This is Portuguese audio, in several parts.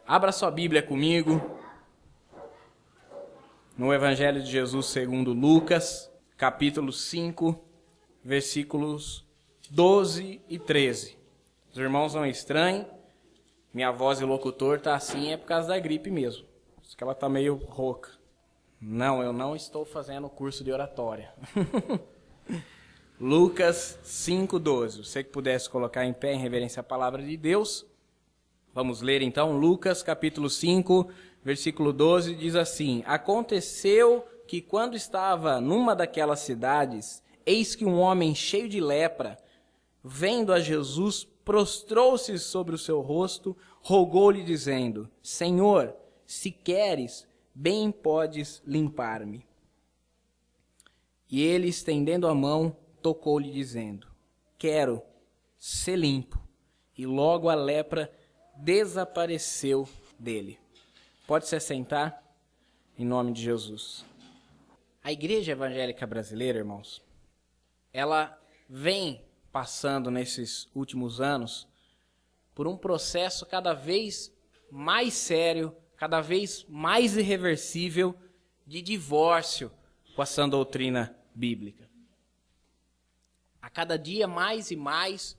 Abra sua Bíblia comigo no Evangelho de Jesus segundo Lucas, capítulo 5, versículos 12 e 13. Os irmãos não estranhem, minha voz de locutor está assim, é por causa da gripe mesmo. Por isso que ela está meio rouca. Não, eu não estou fazendo curso de oratória. Lucas 5:12. Você que pudesse colocar em pé em reverência à palavra de Deus. Vamos ler então Lucas capítulo 5, versículo 12, diz assim: Aconteceu que quando estava numa daquelas cidades, eis que um homem cheio de lepra, vendo a Jesus, prostrou-se sobre o seu rosto, rogou-lhe dizendo: Senhor, se queres, bem podes limpar-me. E ele, estendendo a mão, tocou-lhe dizendo: Quero ser limpo. E logo a lepra desapareceu dele. Pode se assentar, em nome de Jesus. A Igreja Evangélica Brasileira, irmãos, ela vem passando nesses últimos anos por um processo cada vez mais sério, cada vez mais irreversível de divórcio com a sã doutrina bíblica. A cada dia mais e mais,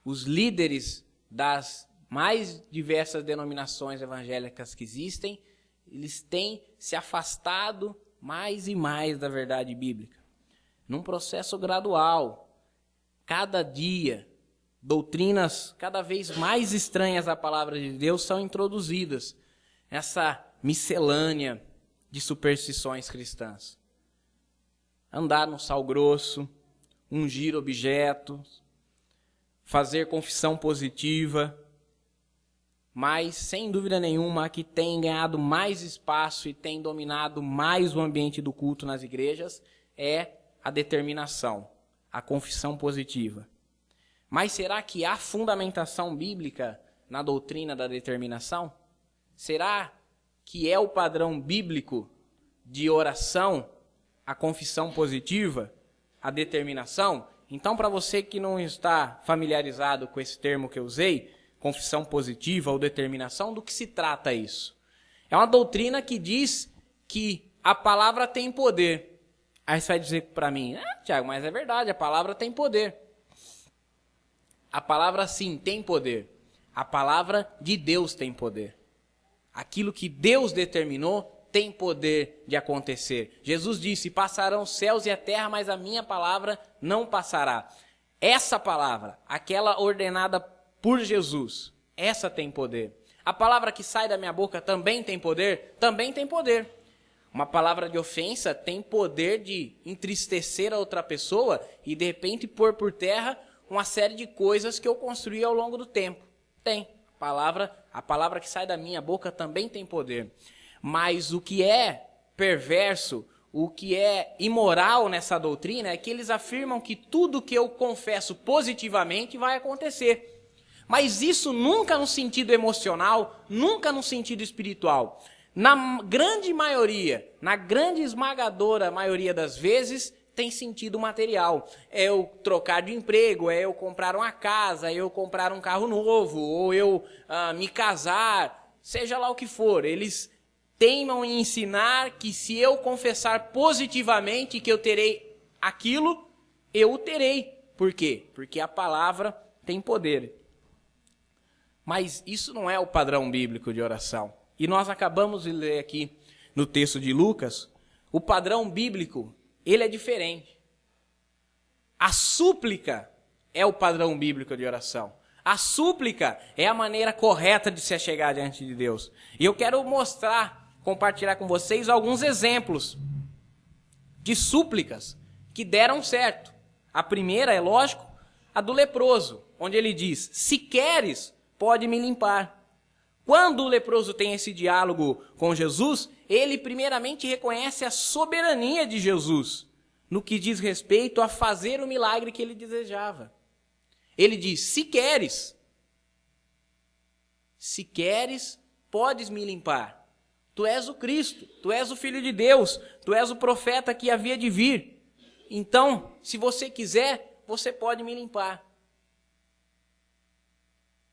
os líderes das mais diversas denominações evangélicas que existem, eles têm se afastado mais e mais da verdade bíblica. Num processo gradual, cada dia, doutrinas cada vez mais estranhas à palavra de Deus são introduzidas nessa miscelânea de superstições cristãs. Andar no sal grosso, ungir objetos, fazer confissão positiva, mas, sem dúvida nenhuma, a que tem ganhado mais espaço e tem dominado mais o ambiente do culto nas igrejas é a determinação, a confissão positiva. Mas será que há fundamentação bíblica na doutrina da determinação? Será que é o padrão bíblico de oração a confissão positiva, a determinação? Então, para você que não está familiarizado com esse termo que eu usei, confissão positiva ou determinação, do que se trata isso? É uma doutrina que diz que a palavra tem poder. Aí você vai dizer para mim: Tiago, mas é verdade, a palavra tem poder. A palavra sim tem poder. A palavra de Deus tem poder. Aquilo que Deus determinou tem poder de acontecer. Jesus disse: passarão os céus e a terra, mas a minha palavra não passará. Essa palavra, aquela ordenada por Jesus, essa tem poder. A palavra que sai da minha boca também tem poder? Também tem poder. Uma palavra de ofensa tem poder de entristecer a outra pessoa e de repente pôr por terra uma série de coisas que eu construí ao longo do tempo. Tem. A palavra que sai da minha boca também tem poder. Mas o que é perverso, o que é imoral nessa doutrina é que eles afirmam que tudo que eu confesso positivamente vai acontecer. Mas isso nunca no sentido emocional, nunca no sentido espiritual. Na grande maioria, na grande esmagadora maioria das vezes, tem sentido material. É eu trocar de emprego, é eu comprar uma casa, é eu comprar um carro novo, ou eu me casar, seja lá o que for. Eles teimam em ensinar que se eu confessar positivamente que eu terei aquilo, eu o terei. Por quê? Porque a palavra tem poder. Mas isso não é o padrão bíblico de oração. E nós acabamos de ler aqui no texto de Lucas, o padrão bíblico, ele é diferente. A súplica é o padrão bíblico de oração. A súplica é a maneira correta de se achegar diante de Deus. E eu quero compartilhar com vocês alguns exemplos de súplicas que deram certo. A primeira, é lógico, a do leproso, onde ele diz: se queres, pode me limpar. Quando o leproso tem esse diálogo com Jesus, ele primeiramente reconhece a soberania de Jesus no que diz respeito a fazer o milagre que ele desejava. Ele diz: se queres, podes me limpar. Tu és o Cristo, tu és o Filho de Deus, tu és o profeta que havia de vir. Então, se você quiser, você pode me limpar.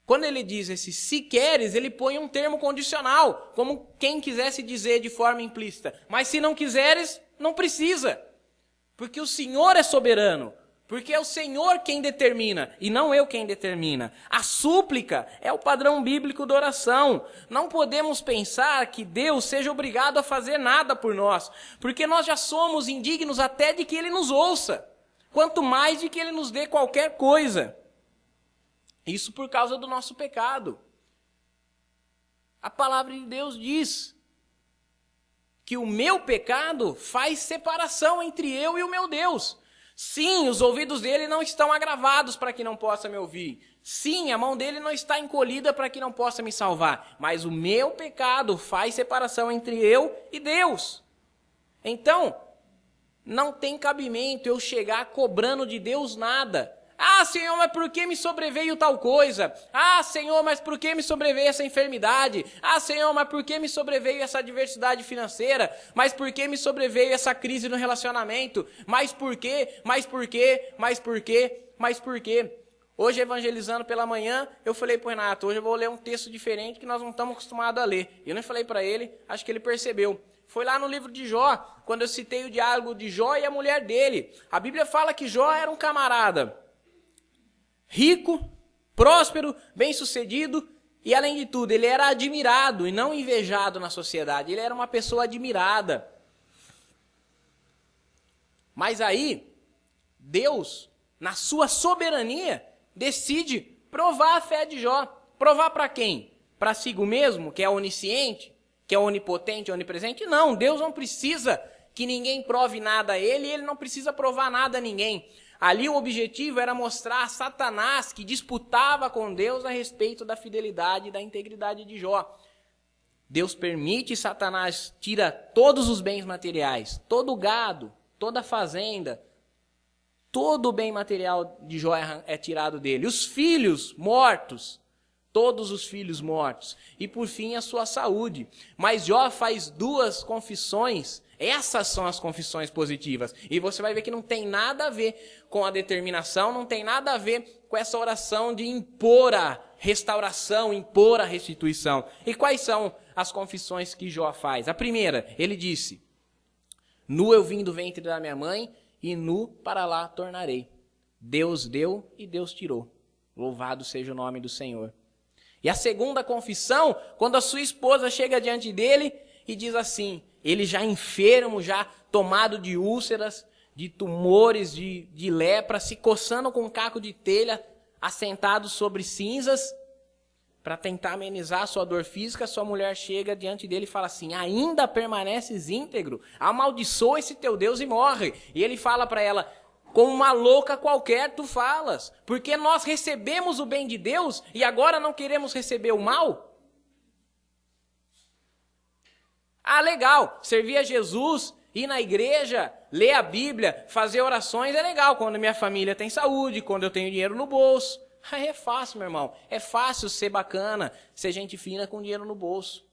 Quando ele diz esse se queres, ele põe um termo condicional, como quem quisesse dizer de forma implícita. Mas se não quiseres, não precisa. Porque o Senhor é soberano. Porque é o Senhor quem determina, e não eu quem determina. A súplica é o padrão bíblico da oração. Não podemos pensar que Deus seja obrigado a fazer nada por nós, porque nós já somos indignos até de que Ele nos ouça, quanto mais de que Ele nos dê qualquer coisa. Isso por causa do nosso pecado. A palavra de Deus diz que o meu pecado faz separação entre eu e o meu Deus. Sim, os ouvidos dele não estão agravados para que não possa me ouvir. Sim, a mão dele não está encolhida para que não possa me salvar. Mas o meu pecado faz separação entre eu e Deus. Então, não tem cabimento eu chegar cobrando de Deus nada. Ah, Senhor, mas por que me sobreveio tal coisa? Ah, Senhor, mas por que me sobreveio essa enfermidade? Ah, Senhor, mas por que me sobreveio essa adversidade financeira? Mas por que me sobreveio essa crise no relacionamento? Mas por quê? Mas por quê? Mas por quê? Mas por quê? Hoje, evangelizando pela manhã, eu falei para o Renato, hoje eu vou ler um texto diferente que nós não estamos acostumados a ler. Eu não falei para ele, acho que ele percebeu. Foi lá no livro de Jó, quando eu citei o diálogo de Jó e a mulher dele. A Bíblia fala que Jó era um camarada rico, próspero, bem-sucedido e, além de tudo, ele era admirado e não invejado na sociedade. Ele era uma pessoa admirada. Mas aí, Deus, na sua soberania, decide provar a fé de Jó. Provar para quem? Para si mesmo, que é onisciente, que é onipotente, onipresente? Não, Deus não precisa que ninguém prove nada a ele e ele não precisa provar nada a ninguém. Ali o objetivo era mostrar a Satanás que disputava com Deus a respeito da fidelidade e da integridade de Jó. Deus permite Satanás tira todos os bens materiais, todo o gado, toda a fazenda, todo o bem material de Jó é tirado dele. Os filhos mortos, todos os filhos mortos. E por fim a sua saúde. Mas Jó faz duas confissões. Essas são as confissões positivas. E você vai ver que não tem nada a ver com a determinação, não tem nada a ver com essa oração de impor a restauração, impor a restituição. E quais são as confissões que Jó faz? A primeira, ele disse: nu eu vim do ventre da minha mãe e nu para lá tornarei. Deus deu e Deus tirou. Louvado seja o nome do Senhor. E a segunda confissão, quando a sua esposa chega diante dele e diz assim, ele já enfermo, já tomado de úlceras, de tumores, de lepra, se coçando com um caco de telha, assentado sobre cinzas, para tentar amenizar a sua dor física, sua mulher chega diante dele e fala assim, ainda permaneces íntegro? Amaldiçoa esse teu Deus e morre. E ele fala para ela, como uma louca qualquer tu falas, porque nós recebemos o bem de Deus e agora não queremos receber o mal? Ah, legal, servir a Jesus, ir na igreja, ler a Bíblia, fazer orações é legal quando minha família tem saúde, quando eu tenho dinheiro no bolso. Aí é fácil, meu irmão, é fácil ser bacana, ser gente fina com dinheiro no bolso.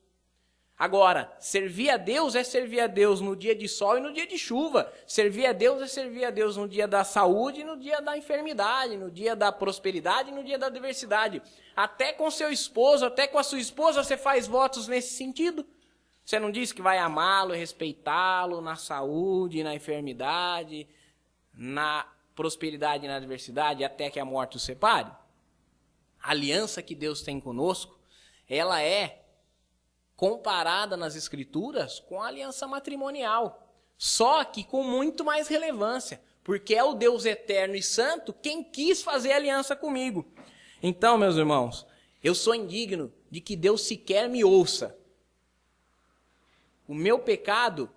Agora, servir a Deus é servir a Deus no dia de sol e no dia de chuva. Servir a Deus é servir a Deus no dia da saúde e no dia da enfermidade, no dia da prosperidade e no dia da adversidade. Até com seu esposo, até com a sua esposa você faz votos nesse sentido. Você não diz que vai amá-lo, respeitá-lo na saúde, na enfermidade, na prosperidade e na adversidade, até que a morte os separe? A aliança que Deus tem conosco, ela é comparada nas Escrituras com a aliança matrimonial, só que com muito mais relevância, porque é o Deus eterno e santo quem quis fazer aliança comigo. Então, meus irmãos, eu sou indigno de que Deus sequer me ouça. O meu pecado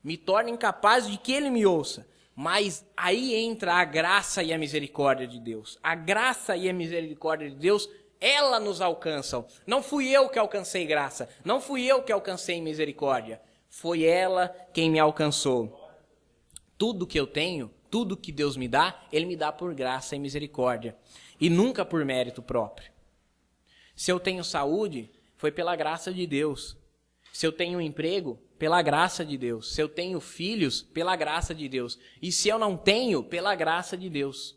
me torna incapaz de que Ele me ouça. Mas aí entra a graça e a misericórdia de Deus. A graça e a misericórdia de Deus, ela nos alcançam. Não fui eu que alcancei graça. Não fui eu que alcancei misericórdia. Foi ela quem me alcançou. Tudo que eu tenho, tudo que Deus me dá, Ele me dá por graça e misericórdia. E nunca por mérito próprio. Se eu tenho saúde, foi pela graça de Deus. Se eu tenho um emprego, pela graça de Deus. Se eu tenho filhos, pela graça de Deus. E se eu não tenho, pela graça de Deus.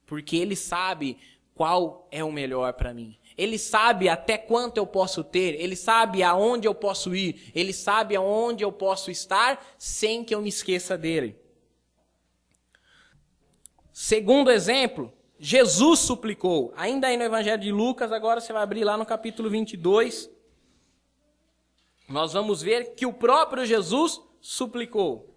Porque Ele sabe qual é o melhor para mim. Ele sabe até quanto eu posso ter, ele sabe aonde eu posso ir, ele sabe aonde eu posso estar sem que eu me esqueça dele. Segundo exemplo, Jesus suplicou. Ainda aí no Evangelho de Lucas, agora você vai abrir lá no capítulo 22. Nós vamos ver que o próprio Jesus suplicou.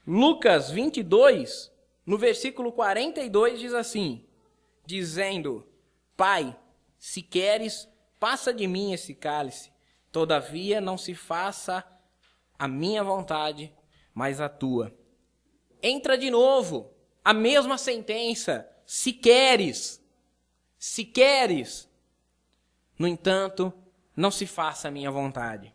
Lucas 22, no versículo 42, diz assim, dizendo: Pai, se queres, passa de mim esse cálice. Todavia não se faça a minha vontade, mas a tua. Entra de novo, a mesma sentença, se queres, se queres. No entanto, não se faça a minha vontade.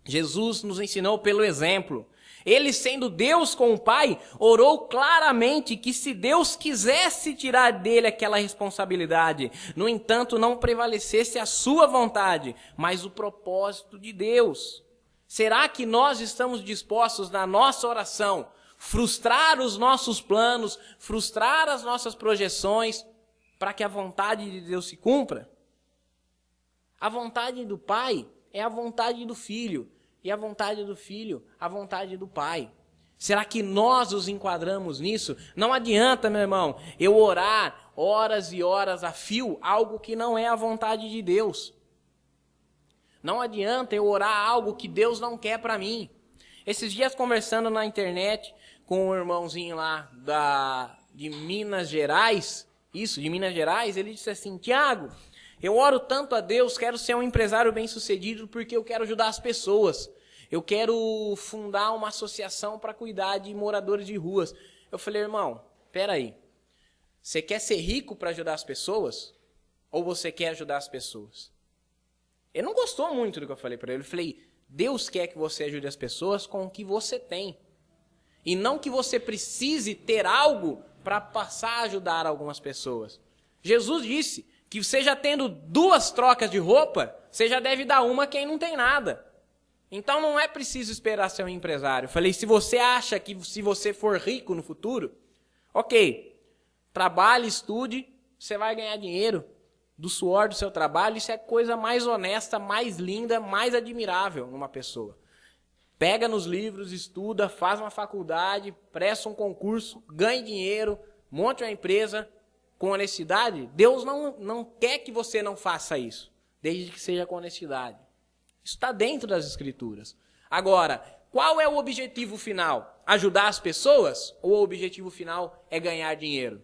Jesus nos ensinou pelo exemplo. Ele, sendo Deus com o Pai, orou claramente que se Deus quisesse tirar dele aquela responsabilidade, no entanto, não prevalecesse a sua vontade, mas o propósito de Deus. Será que nós estamos dispostos na nossa oração frustrar os nossos planos, frustrar as nossas projeções, para que a vontade de Deus se cumpra? A vontade do Pai é a vontade do Filho, e a vontade do Filho, a vontade do Pai. Será que nós os enquadramos nisso? Não adianta, meu irmão, eu orar horas e horas a fio algo que não é a vontade de Deus. Não adianta eu orar algo que Deus não quer para mim. Esses dias conversando na internet com um irmãozinho lá de Minas Gerais, ele disse assim: Tiago, eu oro tanto a Deus, quero ser um empresário bem-sucedido porque eu quero ajudar as pessoas. Eu quero fundar uma associação para cuidar de moradores de ruas. Eu falei: irmão, peraí. Você quer ser rico para ajudar as pessoas? Ou você quer ajudar as pessoas? Ele não gostou muito do que eu falei para ele. Eu falei: Deus quer que você ajude as pessoas com o que você tem. E não que você precise ter algo para passar a ajudar algumas pessoas. Jesus disse que você já tendo 2 trocas de roupa, você já deve dar uma a quem não tem nada. Então não é preciso esperar ser um empresário. Eu falei: se você acha que se você for rico no futuro, ok, trabalhe, estude, você vai ganhar dinheiro do suor do seu trabalho. Isso é a coisa mais honesta, mais linda, mais admirável numa pessoa. Pega nos livros, estuda, faz uma faculdade, presta um concurso, ganhe dinheiro, monte uma empresa com honestidade. Deus não quer que você não faça isso, desde que seja com honestidade. Isso está dentro das Escrituras. Agora, qual é o objetivo final? Ajudar as pessoas? Ou o objetivo final é ganhar dinheiro?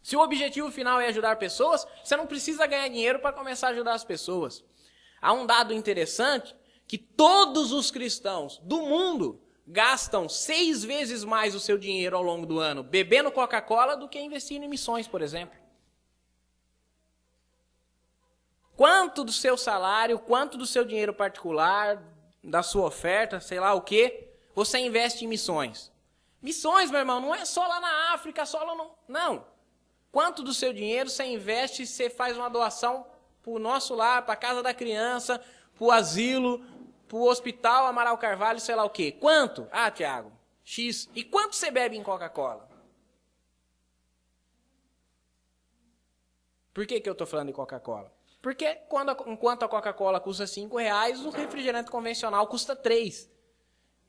Se o objetivo final é ajudar pessoas, você não precisa ganhar dinheiro para começar a ajudar as pessoas. Há um dado interessante, que todos os cristãos do mundo gastam 6 vezes mais o seu dinheiro ao longo do ano bebendo Coca-Cola do que investindo em missões, por exemplo. Quanto do seu salário, quanto do seu dinheiro particular, da sua oferta, sei lá o quê, você investe em missões? Missões, meu irmão, não é só lá na África, só lá no... Não. Quanto do seu dinheiro você investe, você faz uma doação para o nosso lar, para a casa da criança, para o asilo, para o hospital Amaral Carvalho, sei lá o quê. Quanto? Ah, Tiago, X. E quanto você bebe em Coca-Cola? Por que eu estou falando de Coca-Cola? Porque enquanto a Coca-Cola custa R$5, o refrigerante convencional custa 3.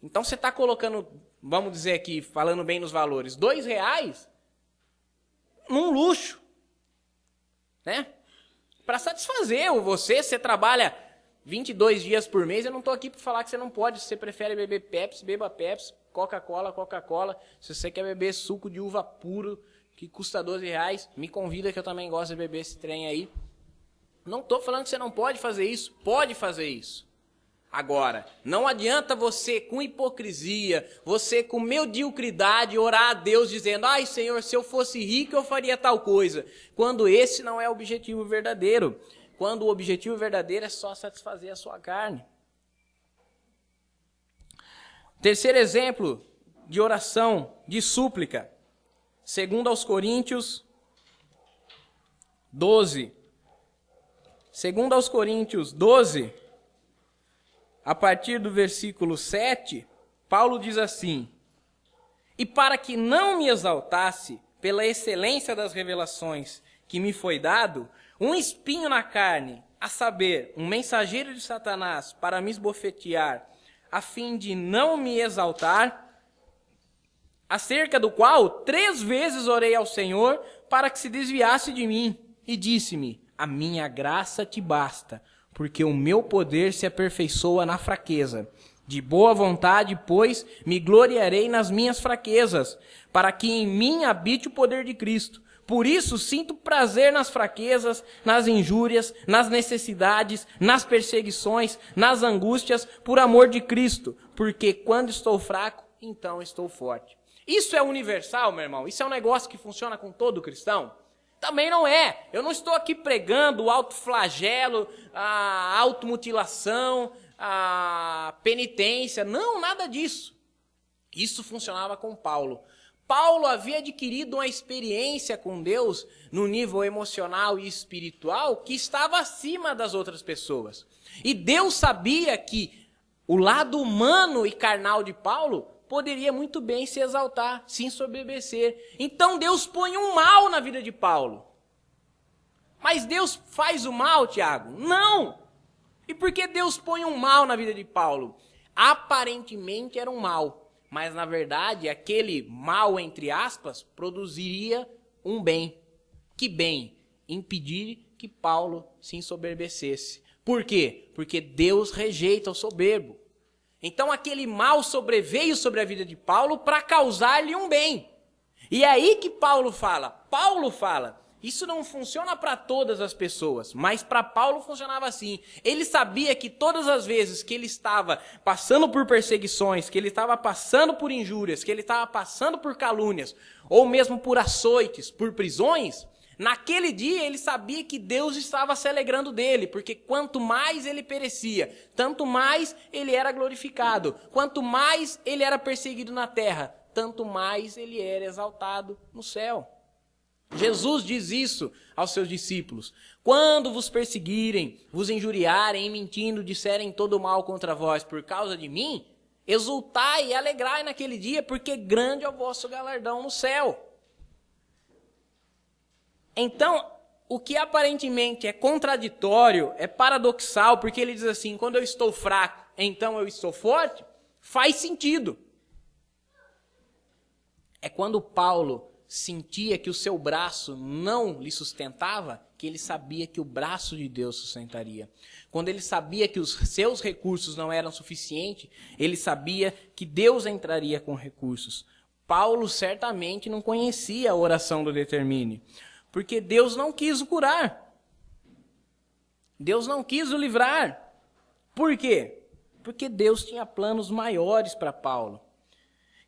Então você está colocando, vamos dizer aqui, falando bem nos valores, R$2 num luxo, né? Para satisfazer você trabalha 22 dias por mês. Eu não estou aqui para falar que você não pode. Se você prefere beber Pepsi, beba Pepsi, Coca-Cola, Coca-Cola. Se você quer beber suco de uva puro, que custa R$12, me convida que eu também gosto de beber esse trem aí. Não estou falando que você não pode fazer isso, pode fazer isso. Agora, não adianta você com hipocrisia, você com mediocridade orar a Deus dizendo: ai Senhor, se eu fosse rico eu faria tal coisa. Quando esse não é o objetivo verdadeiro. Quando o objetivo verdadeiro é só satisfazer a sua carne. Terceiro exemplo de oração, de súplica. 2 Coríntios 12. 2 Coríntios 12, a partir do versículo 7, Paulo diz assim: e para que não me exaltasse pela excelência das revelações que me foi dado, um espinho na carne, a saber, um mensageiro de Satanás para me esbofetear, a fim de não me exaltar, acerca do qual 3 vezes orei ao Senhor para que se desviasse de mim, e disse-me: a minha graça te basta, porque o meu poder se aperfeiçoa na fraqueza. De boa vontade, pois, me gloriarei nas minhas fraquezas, para que em mim habite o poder de Cristo. Por isso sinto prazer nas fraquezas, nas injúrias, nas necessidades, nas perseguições, nas angústias, por amor de Cristo, porque quando estou fraco, então estou forte. Isso é universal, meu irmão? Isso é um negócio que funciona com todo cristão? Também não é. Eu não estou aqui pregando o autoflagelo, a automutilação, a penitência. Não, nada disso. Isso funcionava com Paulo. Paulo havia adquirido uma experiência com Deus no nível emocional e espiritual que estava acima das outras pessoas. E Deus sabia que o lado humano e carnal de Paulo poderia muito bem se exaltar, se ensoberbecer. Então Deus põe um mal na vida de Paulo. Mas Deus faz o mal, Tiago? Não! E por que Deus põe um mal na vida de Paulo? Aparentemente era um mal, mas na verdade aquele mal, entre aspas, produziria um bem. Que bem? Impedir que Paulo se ensoberbecesse. Por quê? Porque Deus rejeita o soberbo. Então aquele mal sobreveio sobre a vida de Paulo para causar-lhe um bem. E é aí que Paulo fala, isso não funciona para todas as pessoas, mas para Paulo funcionava assim. Ele sabia que todas as vezes que ele estava passando por perseguições, que ele estava passando por injúrias, que ele estava passando por calúnias, ou mesmo por açoites, por prisões, naquele dia ele sabia que Deus estava se alegrando dele, porque quanto mais ele perecia, tanto mais ele era glorificado. Quanto mais ele era perseguido na terra, tanto mais ele era exaltado no céu. Jesus diz isso aos seus discípulos: quando vos perseguirem, vos injuriarem e mentindo disserem todo mal contra vós por causa de mim, exultai e alegrai naquele dia, porque grande é o vosso galardão no céu. Então, o que aparentemente é contraditório, é paradoxal, porque ele diz assim: quando eu estou fraco, então eu estou forte, faz sentido. É quando Paulo sentia que o seu braço não lhe sustentava, que ele sabia que o braço de Deus sustentaria. Quando ele sabia que os seus recursos não eram suficientes, ele sabia que Deus entraria com recursos. Paulo certamente não conhecia a oração do determine, porque Deus não quis o curar. Deus não quis o livrar. Por quê? Porque Deus tinha planos maiores para Paulo.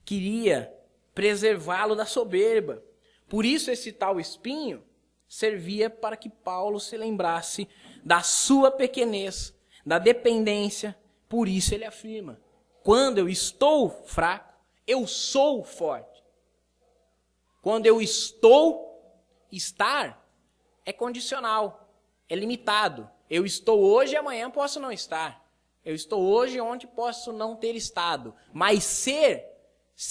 Queria preservá-lo da soberba. Por isso esse tal espinho servia para que Paulo se lembrasse da sua pequenez, da dependência. Por isso ele afirma: quando eu estou fraco, eu sou forte. Quando eu estar é condicional, é limitado. Eu estou hoje e amanhã posso não estar. Eu estou hoje onde posso não ter estado. Mas ser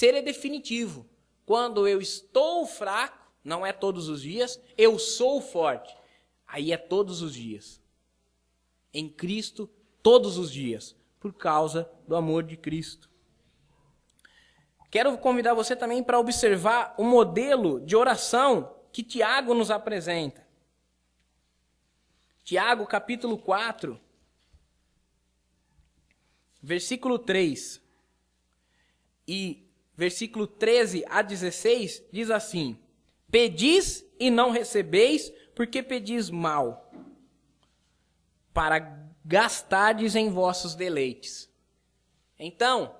é definitivo. Quando eu estou fraco, não é todos os dias, eu sou forte. Aí é todos os dias. Em Cristo, todos os dias. Por causa do amor de Cristo. Quero convidar você também para observar o modelo de oração que Tiago nos apresenta. Tiago, capítulo 4, versículo 3 e versículo 13 a 16, diz assim: pedis e não recebeis, porque pedis mal, para gastardes em vossos deleites. Então,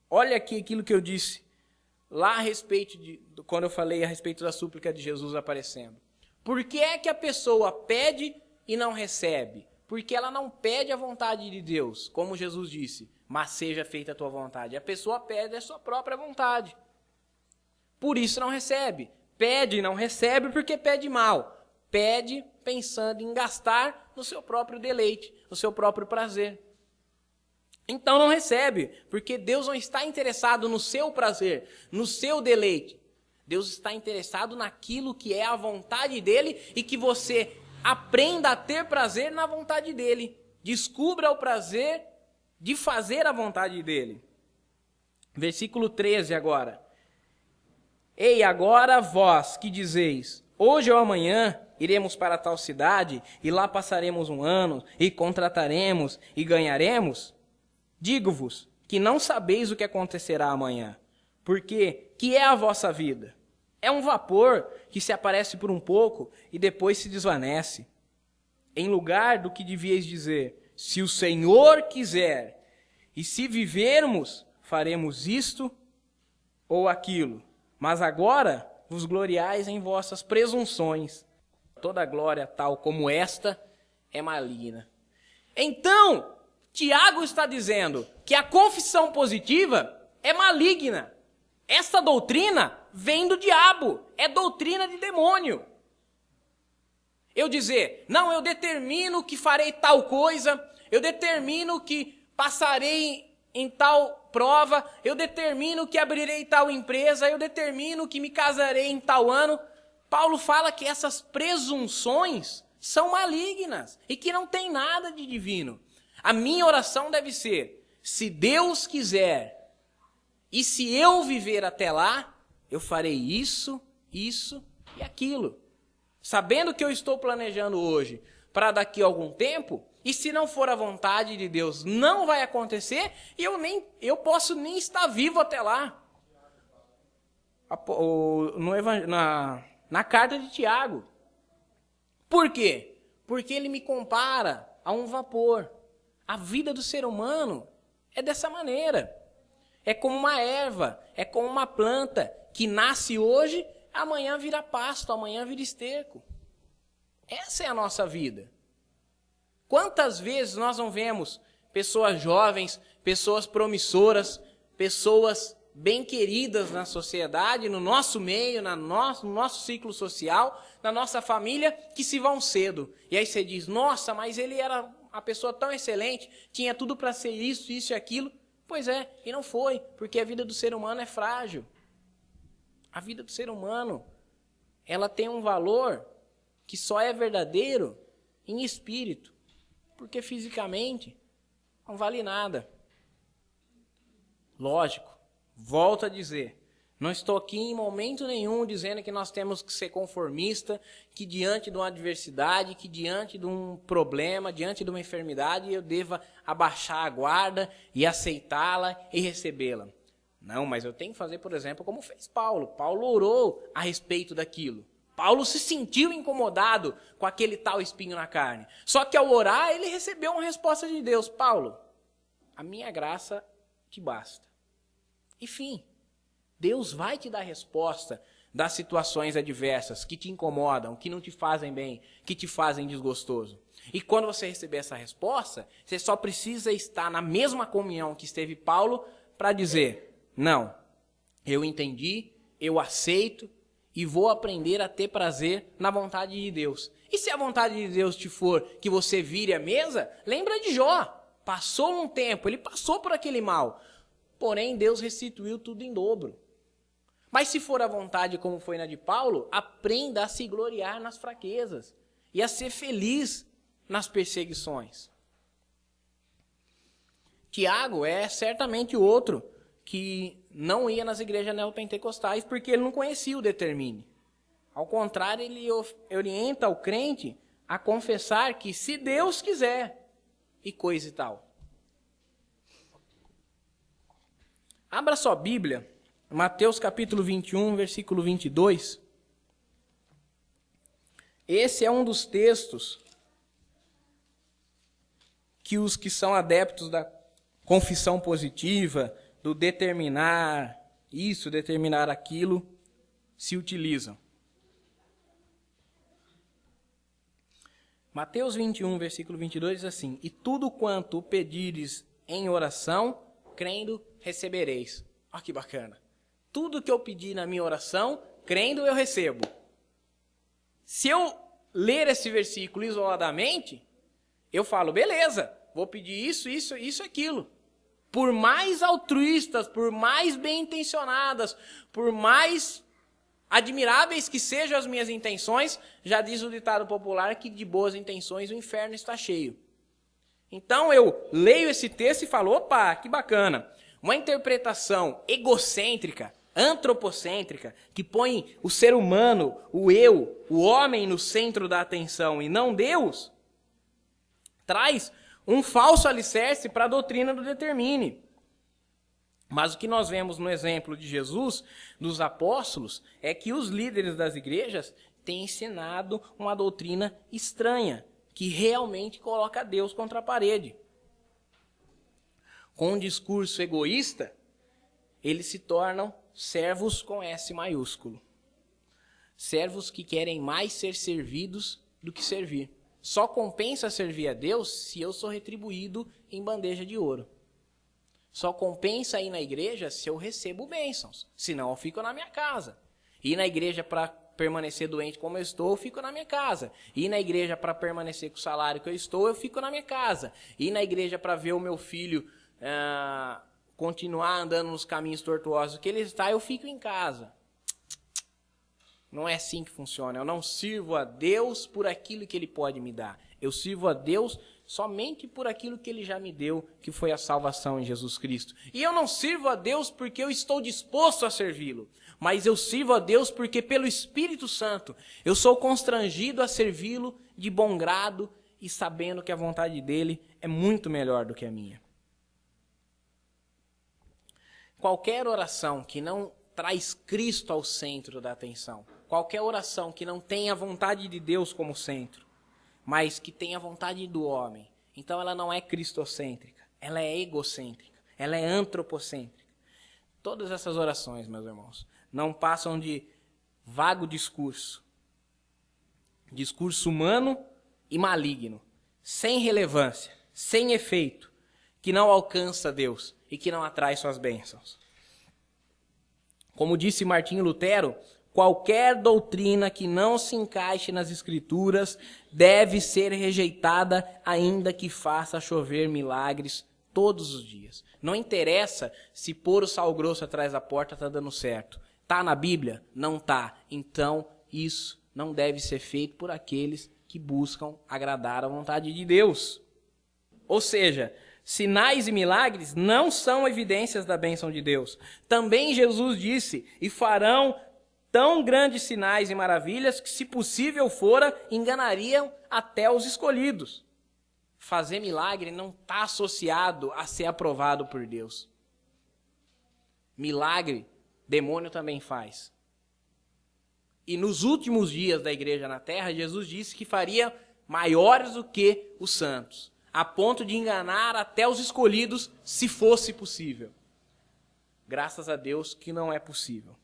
olha aqui aquilo que eu disse lá a respeito quando eu falei a respeito da súplica de Jesus aparecendo. Por que é que a pessoa pede e não recebe? Porque ela não pede a vontade de Deus, como Jesus disse, mas seja feita a tua vontade. A pessoa pede a sua própria vontade. Por isso não recebe. Pede e não recebe porque pede mal. Pede pensando em gastar no seu próprio deleite, no seu próprio prazer. Então não recebe, porque Deus não está interessado no seu prazer, no seu deleite. Deus está interessado naquilo que é a vontade dele e que você aprenda a ter prazer na vontade dele. Descubra o prazer de fazer a vontade dele. Versículo 13 agora. Ei, agora vós que dizeis, hoje ou amanhã iremos para tal cidade e lá passaremos um ano e contrataremos e ganharemos? Digo-vos que não sabeis o que acontecerá amanhã. Porque que é a vossa vida? É um vapor que se aparece por um pouco e depois se desvanece. Em lugar do que devíeis dizer, se o Senhor quiser, e se vivermos, faremos isto ou aquilo. Mas agora vos gloriais em vossas presunções. Toda glória tal como esta é maligna. Então, Tiago está dizendo que a confissão positiva é maligna. Essa doutrina vem do diabo, é doutrina de demônio. Eu dizer, não, eu determino que farei tal coisa, eu determino que passarei em tal prova, eu determino que abrirei tal empresa, eu determino que me casarei em tal ano. Paulo fala que essas presunções são malignas e que não tem nada de divino. A minha oração deve ser, se Deus quiser, e se eu viver até lá, eu farei isso, isso e aquilo. Sabendo que eu estou planejando hoje para daqui a algum tempo, e se não for a vontade de Deus, não vai acontecer, e eu posso nem estar vivo até lá. Na carta de Tiago. Por quê? Porque ele me compara a um vapor. A vida do ser humano é dessa maneira. É como uma erva, é como uma planta que nasce hoje, amanhã vira pasto, amanhã vira esterco. Essa é a nossa vida. Quantas vezes nós não vemos pessoas jovens, pessoas promissoras, pessoas bem queridas na sociedade, no nosso meio, no nosso ciclo social, na nossa família, que se vão cedo. E aí você diz, nossa, mas ele era uma pessoa tão excelente, tinha tudo para ser isso, isso e aquilo. Pois é, e não foi, porque a vida do ser humano é frágil. A vida do ser humano, ela tem um valor que só é verdadeiro em espírito, porque fisicamente não vale nada. Lógico, volto a dizer, não estou aqui em momento nenhum dizendo que nós temos que ser conformista, que diante de uma adversidade, que diante de um problema, diante de uma enfermidade, eu deva abaixar a guarda e aceitá-la e recebê-la. Não, mas eu tenho que fazer, por exemplo, como fez Paulo. Paulo orou a respeito daquilo. Paulo se sentiu incomodado com aquele tal espinho na carne. Só que ao orar, ele recebeu uma resposta de Deus. Paulo, a minha graça te basta. Enfim, Deus vai te dar resposta das situações adversas que te incomodam, que não te fazem bem, que te fazem desgostoso. E quando você receber essa resposta, você só precisa estar na mesma comunhão que esteve Paulo para dizer, não, eu entendi, eu aceito e vou aprender a ter prazer na vontade de Deus. E se a vontade de Deus te for que você vire a mesa, lembra de Jó. Passou um tempo, ele passou por aquele mal. Porém, Deus restituiu tudo em dobro. Mas se for a vontade como foi na de Paulo, aprenda a se gloriar nas fraquezas e a ser feliz nas perseguições. Tiago é certamente outro que não ia nas igrejas neopentecostais porque ele não conhecia o determine. Ao contrário, ele orienta o crente a confessar que se Deus quiser e coisa e tal. Abra sua Bíblia, Mateus capítulo 21, versículo 22. Esse é um dos textos que os que são adeptos da confissão positiva, do determinar isso, determinar aquilo, se utilizam. Mateus 21, versículo 22 diz assim, e tudo quanto pedires em oração, crendo, recebereis. Olha que bacana. Tudo que eu pedir na minha oração, crendo, eu recebo. Se eu ler esse versículo isoladamente, eu falo, beleza, vou pedir isso, isso, isso, aquilo. Por mais altruístas, por mais bem intencionadas, por mais Admiráveis que sejam as minhas intenções, já diz o ditado popular que de boas intenções o inferno está cheio. Então eu leio esse texto e falo, opa, que bacana. Uma interpretação egocêntrica, antropocêntrica, que põe o ser humano, o eu, o homem no centro da atenção e não Deus, traz um falso alicerce para a doutrina do determine. Mas o que nós vemos no exemplo de Jesus, dos apóstolos, é que os líderes das igrejas têm ensinado uma doutrina estranha, que realmente coloca Deus contra a parede. Com um discurso egoísta, eles se tornam servos com S maiúsculo. Servos que querem mais ser servidos do que servir. Só compensa servir a Deus se eu sou retribuído em bandeja de ouro. Só compensa ir na igreja se eu recebo bênçãos. Senão eu fico na minha casa. Ir na igreja para permanecer doente como eu fico na minha casa. Ir na igreja para permanecer com o salário que eu fico na minha casa. Ir na igreja para ver o meu filho continuar andando nos caminhos tortuosos que ele está, eu fico em casa. Não é assim que funciona. Eu não sirvo a Deus por aquilo que Ele pode me dar. Eu sirvo a Deus somente por aquilo que Ele já me deu, que foi a salvação em Jesus Cristo. E eu não sirvo a Deus porque eu estou disposto a servi-lo. Mas eu sirvo a Deus porque pelo Espírito Santo eu sou constrangido a servi-lo de bom grado e sabendo que a vontade dEle é muito melhor do que a minha. Qualquer oração que não traz Cristo ao centro da atenção, qualquer oração que não tenha a vontade de Deus como centro, mas que tenha a vontade do homem, então ela não é cristocêntrica, ela é egocêntrica, ela é antropocêntrica. Todas essas orações, meus irmãos, não passam de vago discurso humano e maligno, sem relevância, sem efeito, que não alcança Deus e que não atrai suas bênçãos. Como disse Martinho Lutero, qualquer doutrina que não se encaixe nas Escrituras deve ser rejeitada, ainda que faça chover milagres todos os dias. Não interessa se pôr o sal grosso atrás da porta está dando certo. Está na Bíblia? Não está. Então, isso não deve ser feito por aqueles que buscam agradar a vontade de Deus. Ou seja, sinais e milagres não são evidências da bênção de Deus. Também Jesus disse, e farão tão grandes sinais e maravilhas que, se possível fora, enganariam até os escolhidos. Fazer milagre não está associado a ser aprovado por Deus. Milagre, demônio também faz. E nos últimos dias da igreja na terra, Jesus disse que faria maiores do que os santos, a ponto de enganar até os escolhidos, se fosse possível. Graças a Deus que não é possível.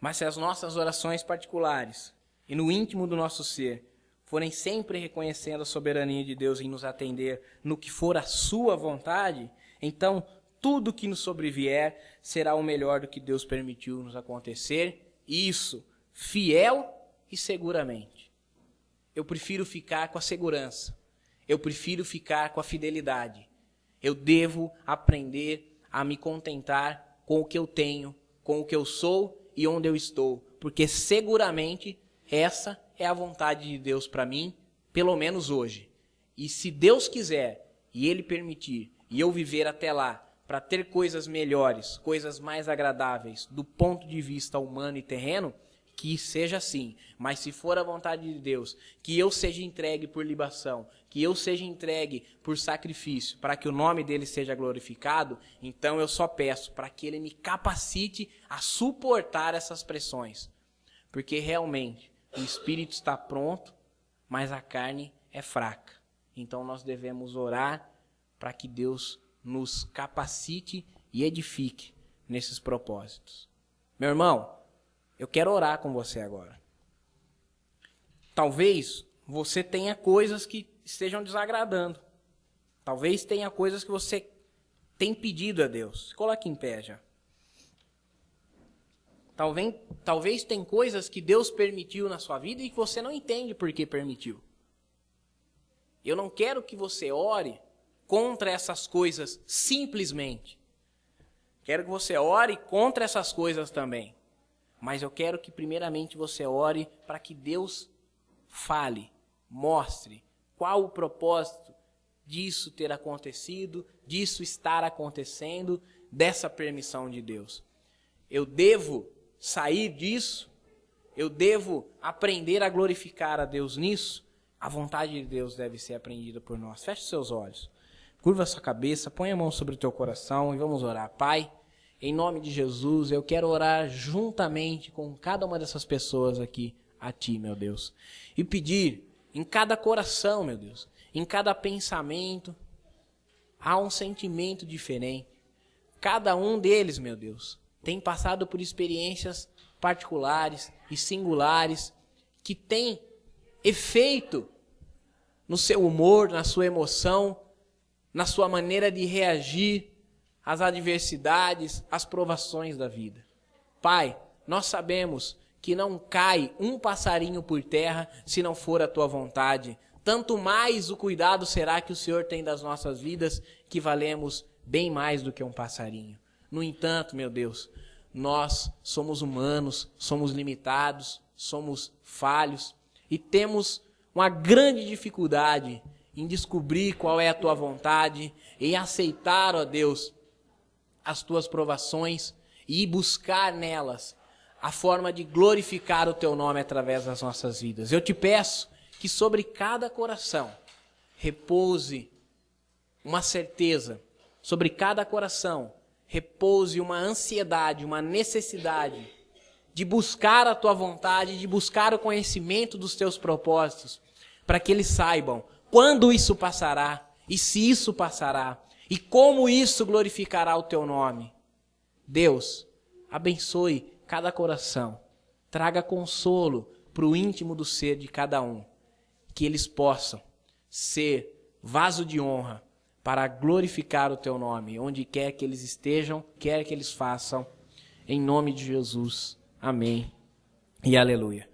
Mas se as nossas orações particulares e no íntimo do nosso ser forem sempre reconhecendo a soberania de Deus em nos atender no que for a sua vontade, então tudo que nos sobrevier será o melhor do que Deus permitiu nos acontecer, isso, fiel e seguramente. Eu prefiro ficar com a segurança. Eu prefiro ficar com a fidelidade. Eu devo aprender a me contentar com o que eu tenho, com o que eu sou e onde eu estou. Porque seguramente essa é a vontade de Deus para mim, pelo menos hoje. E se Deus quiser e Ele permitir, e eu viver até lá, para ter coisas melhores, coisas mais agradáveis do ponto de vista humano e terreno, que seja assim. Mas se for a vontade de Deus, que eu seja entregue por libação, que eu seja entregue por sacrifício, para que o nome dele seja glorificado, então eu só peço para que ele me capacite a suportar essas pressões. Porque realmente o espírito está pronto, mas a carne é fraca. Então nós devemos orar para que Deus nos capacite e edifique nesses propósitos. Meu irmão, eu quero orar com você agora. Talvez você tenha coisas que estejam desagradando. Talvez tenha coisas que você tem pedido a Deus. Coloque em pé já. Talvez tenha coisas que Deus permitiu na sua vida e que você não entende por que permitiu. Eu não quero que você ore contra essas coisas simplesmente. Quero que você ore contra essas coisas também. Mas eu quero que primeiramente você ore para que Deus fale, mostre qual o propósito disso ter acontecido, disso estar acontecendo, dessa permissão de Deus. Eu devo sair disso? Eu devo aprender a glorificar a Deus nisso? A vontade de Deus deve ser aprendida por nós. Feche seus olhos, curva sua cabeça, põe a mão sobre o teu coração e vamos orar. Pai, em nome de Jesus, eu quero orar juntamente com cada uma dessas pessoas aqui a Ti, meu Deus. E pedir em cada coração, meu Deus, em cada pensamento, há um sentimento diferente. Cada um deles, meu Deus, tem passado por experiências particulares e singulares que têm efeito no seu humor, na sua emoção, na sua maneira de reagir às adversidades, às provações da vida. Pai, nós sabemos que não cai um passarinho por terra se não for a Tua vontade. Tanto mais o cuidado será que o Senhor tem das nossas vidas, que valemos bem mais do que um passarinho. No entanto, meu Deus, nós somos humanos, somos limitados, somos falhos e temos uma grande dificuldade em descobrir qual é a Tua vontade, em aceitar, ó Deus, as Tuas provações e buscar nelas a forma de glorificar o Teu nome através das nossas vidas. Eu te peço que sobre cada coração repouse uma certeza, sobre cada coração repouse uma ansiedade, uma necessidade de buscar a Tua vontade, de buscar o conhecimento dos Teus propósitos, para que eles saibam quando isso passará e se isso passará e como isso glorificará o Teu nome. Deus, abençoe cada coração, traga consolo para o íntimo do ser de cada um, que eles possam ser vaso de honra para glorificar o Teu nome, onde quer que eles estejam, quer que eles façam, em nome de Jesus. Amém e aleluia.